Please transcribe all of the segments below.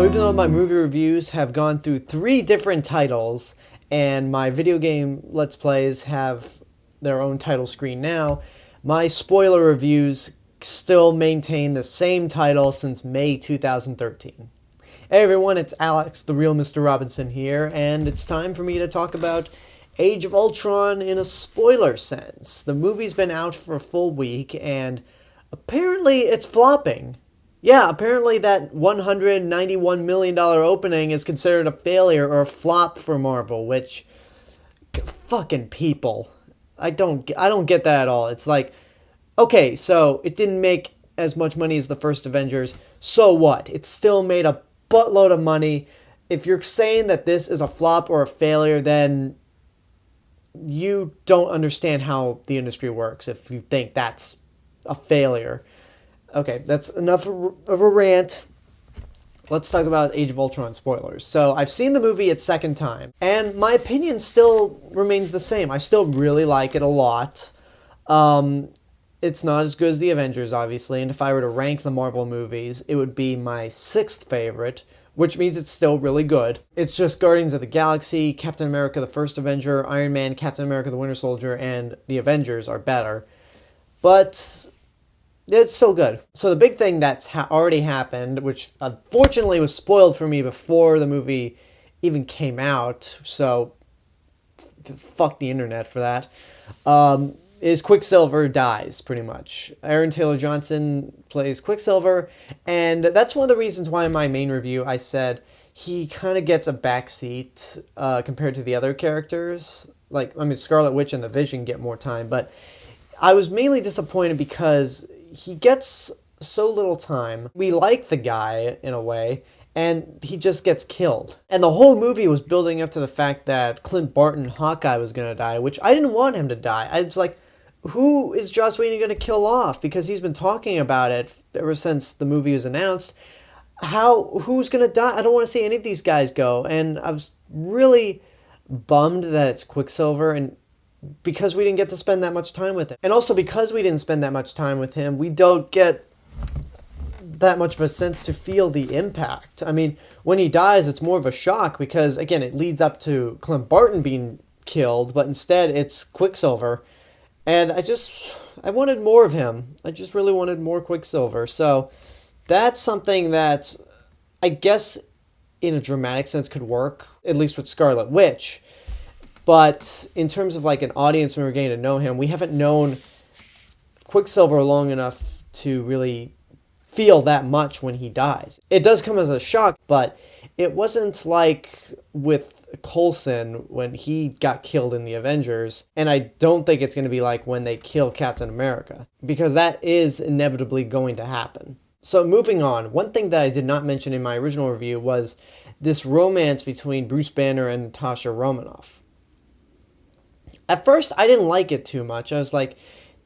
even though my movie reviews have gone through 3 different titles, and my video game Let's Plays have their own title screen now, my spoiler reviews still maintain the same title since May 2013. Hey everyone, it's Alex, the real Mr. Robinson here, and it's time for me to talk about Age of Ultron in a spoiler sense. The movie's been out for a full week, and apparently it's flopping. Yeah, apparently that $191 million opening is considered a failure or a flop for Marvel, which, fucking people. I don't get that at all. It's like, okay, so it didn't make as much money as the first Avengers, so what? It still made a buttload of money. If you're saying that this is a flop or a failure, then you don't understand how the industry works if you think that's a failure. Okay, that's enough of a rant. Let's talk about Age of Ultron spoilers. So, I've seen the movie a second time, and my opinion still remains the same. I still really like it a lot. It's not as good as the Avengers, obviously, and if I were to rank the Marvel movies, it would be my 6th favorite, which means it's still really good. It's just Guardians of the Galaxy, Captain America the First Avenger, Iron Man, Captain America the Winter Soldier, and the Avengers are better. But it's still good. So the big thing that's already happened, which unfortunately was spoiled for me before the movie even came out, so fuck the internet for that, is Quicksilver dies, pretty much. Aaron Taylor Johnson plays Quicksilver, and that's one of the reasons why in my main review I said he kind of gets a backseat compared to the other characters. Like, I mean, Scarlet Witch and the Vision get more time, but I was mainly disappointed because he gets so little time. We like the guy, in a way, and he just gets killed. And the whole movie was building up to the fact that Clint Barton, Hawkeye, was going to die, which I didn't want him to die. I was like, who is Joss Whedon going to kill off? Because he's been talking about it ever since the movie was announced. Who's going to die? I don't want to see any of these guys go. And I was really bummed that it's Quicksilver, and because we didn't get to spend that much time with him. And also because we didn't spend that much time with him, we don't get that much of a sense to feel the impact. I mean, when he dies, it's more of a shock because, again, it leads up to Clint Barton being killed, but instead it's Quicksilver. And I wanted more of him. I just really wanted more Quicksilver. So that's something that I guess in a dramatic sense could work, at least with Scarlet Witch. But in terms of like an audience member getting to know him, we haven't known Quicksilver long enough to really feel that much when he dies. It does come as a shock, but it wasn't like with Coulson when he got killed in the Avengers, and I don't think it's going to be like when they kill Captain America, because that is inevitably going to happen. So moving on, one thing that I did not mention in my original review was this romance between Bruce Banner and Natasha Romanoff. At first, I didn't like it too much. I was like,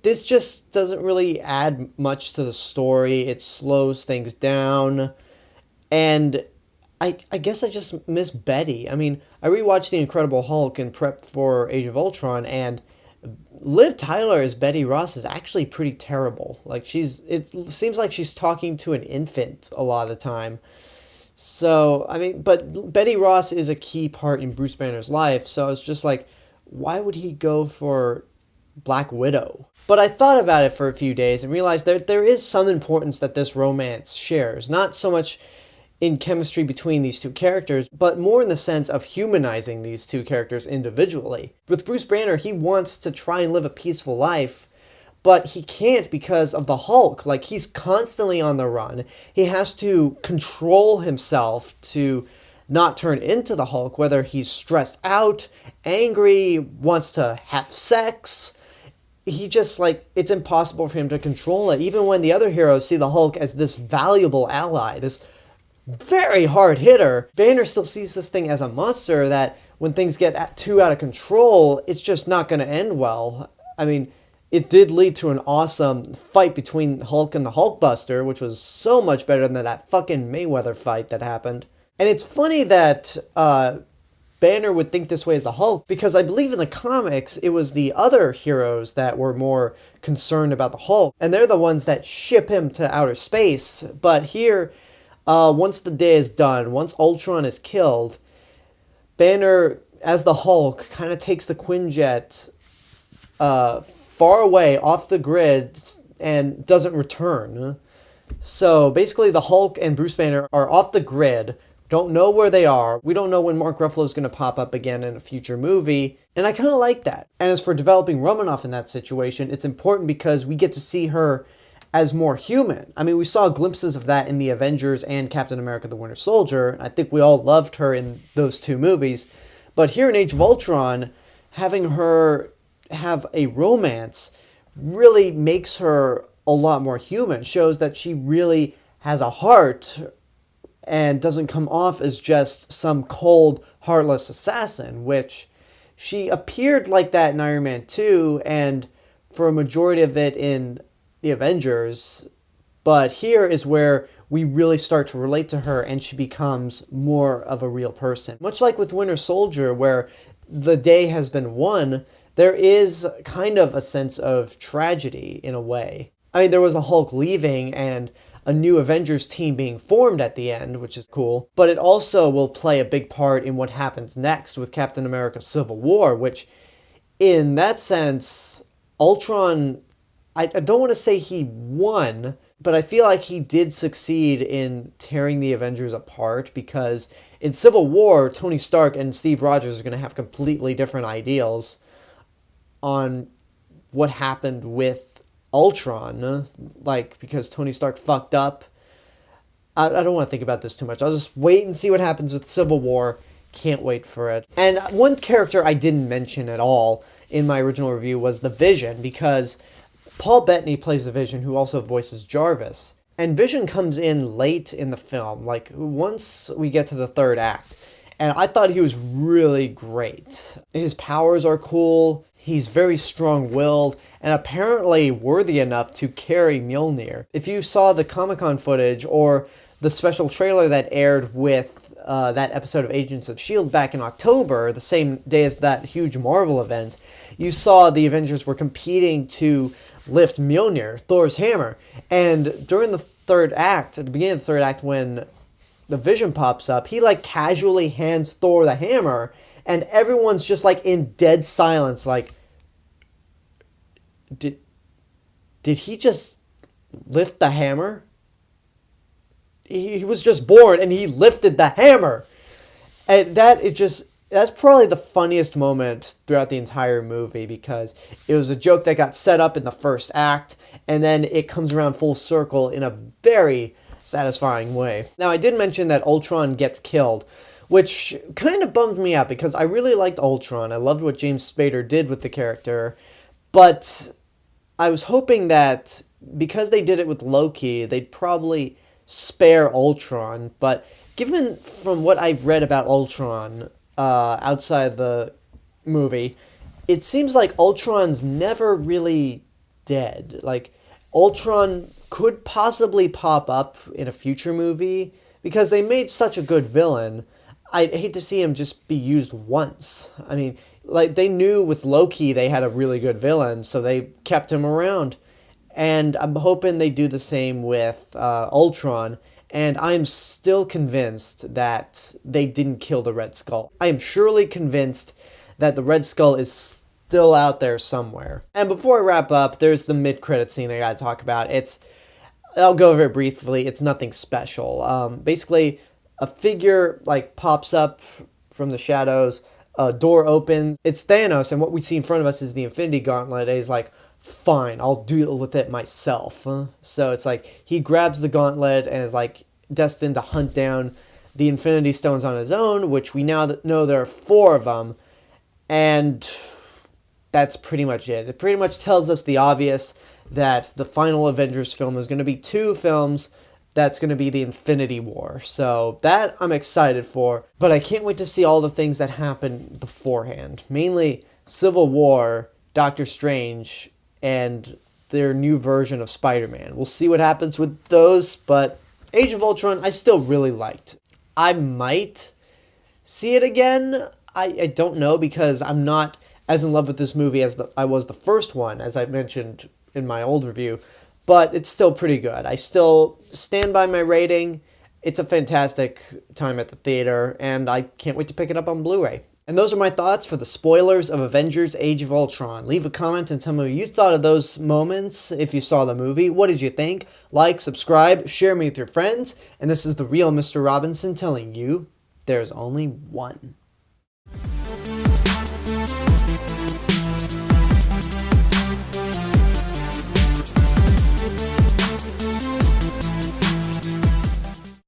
this just doesn't really add much to the story. It slows things down. And I guess I just miss Betty. I mean, I rewatched The Incredible Hulk in prep for Age of Ultron, and Liv Tyler as Betty Ross is actually pretty terrible. Like, it seems like she's talking to an infant a lot of the time. So, I mean, but Betty Ross is a key part in Bruce Banner's life, so I was just like, why would he go for Black Widow? But I thought about it for a few days and realized there is some importance that this romance shares. Not so much in chemistry between these two characters, but more in the sense of humanizing these two characters individually. With Bruce Banner, he wants to try and live a peaceful life, but he can't because of the Hulk. Like, he's constantly on the run. He has to control himself to not turn into the Hulk, whether he's stressed out, angry, wants to have sex. He just, like, it's impossible for him to control it. Even when the other heroes see the Hulk as this valuable ally, this very hard hitter, Banner still sees this thing as a monster that when things get too out of control, it's just not going to end well. I mean, it did lead to an awesome fight between Hulk and the Hulkbuster, which was so much better than that fucking Mayweather fight that happened. And it's funny that Banner would think this way as the Hulk, because I believe in the comics, it was the other heroes that were more concerned about the Hulk, and they're the ones that ship him to outer space. But here, Once the day is done, once Ultron is killed, Banner, as the Hulk, kind of takes the Quinjet far away off the grid and doesn't return. So basically, the Hulk and Bruce Banner are off the grid. Don't know where they are. We don't know when Mark Ruffalo is going to pop up again in a future movie. And I kind of like that. And as for developing Romanoff in that situation, it's important because we get to see her as more human. I mean, we saw glimpses of that in the Avengers and Captain America the Winter Soldier. I think we all loved her in those two movies. But here in Age of Ultron, having her have a romance really makes her a lot more human. Shows that she really has a heart and doesn't come off as just some cold, heartless assassin, which she appeared like that in Iron Man 2 and for a majority of it in the Avengers. But here is where we really start to relate to her and she becomes more of a real person. Much like with Winter Soldier, where the day has been won, there is kind of a sense of tragedy in a way. I mean, there was a Hulk leaving and a new Avengers team being formed at the end, which is cool. But it also will play a big part in what happens next with Captain America Civil War, which in that sense, Ultron, I don't want to say he won, but I feel like he did succeed in tearing the Avengers apart because in Civil War, Tony Stark and Steve Rogers are going to have completely different ideals on what happened with Ultron, like, because Tony Stark fucked up. I don't want to think about this too much. I'll just wait and see what happens with Civil War. Can't wait for it. And one character I didn't mention at all in my original review was the Vision, because Paul Bettany plays the Vision, who also voices Jarvis. And Vision comes in late in the film, like once we get to the third act. And I thought he was really great. His powers are cool. He's very strong-willed and apparently worthy enough to carry Mjolnir. If you saw the Comic-Con footage or the special trailer that aired with that episode of Agents of S.H.I.E.L.D. back in October, the same day as that huge Marvel event, you saw the Avengers were competing to lift Mjolnir, Thor's hammer. And during the third act, at the beginning of the third act, when the Vision pops up, he like casually hands Thor the hammer, and everyone's just like in dead silence, like, did he just lift the hammer? He was just born and he lifted the hammer. And that's probably the funniest moment throughout the entire movie, because it was a joke that got set up in the first act and then it comes around full circle in a very satisfying way. Now, I did mention that Ultron gets killed, which kind of bummed me out because I really liked Ultron. I loved what James Spader did with the character, but I was hoping that because they did it with Loki, they'd probably spare Ultron. But given from what I've read about Ultron outside the movie, it seems like Ultron's never really dead. Like, Ultron could possibly pop up in a future movie because they made such a good villain. I'd hate to see him just be used once. I mean, like, they knew with Loki they had a really good villain, so they kept him around. And I'm hoping they do the same with Ultron. And I'm still convinced that they didn't kill the Red Skull. I am surely convinced that the Red Skull is still out there somewhere. And before I wrap up, there's the mid-credit scene I gotta talk about. I'll go over it briefly. It's nothing special. Basically, a figure like pops up from the shadows, a door opens, it's Thanos, and what we see in front of us is the Infinity Gauntlet, and he's like, fine, I'll deal with it myself. So it's like, he grabs the gauntlet and is like destined to hunt down the Infinity Stones on his own, which we now know there are 4 of them, and that's pretty much it. It pretty much tells us the obvious, that the final Avengers film is going to be 2 films. That's going to be the Infinity War. So that I'm excited for. But I can't wait to see all the things that happen beforehand. Mainly Civil War, Doctor Strange, and their new version of Spider-Man. We'll see what happens with those, but Age of Ultron I still really liked. I might see it again. I don't know, because I'm not as in love with this movie as I was the first one, as I mentioned in my old review. But it's still pretty good. I still stand by my rating, It's a fantastic time at the theater, and I can't wait to pick it up on Blu-ray. And those are my thoughts for the spoilers of Avengers Age of Ultron. Leave a comment and tell me what you thought of those moments if you saw the movie. What did you think? Like, subscribe, share me with your friends. And this is the real Mr. Robinson telling you there's only one.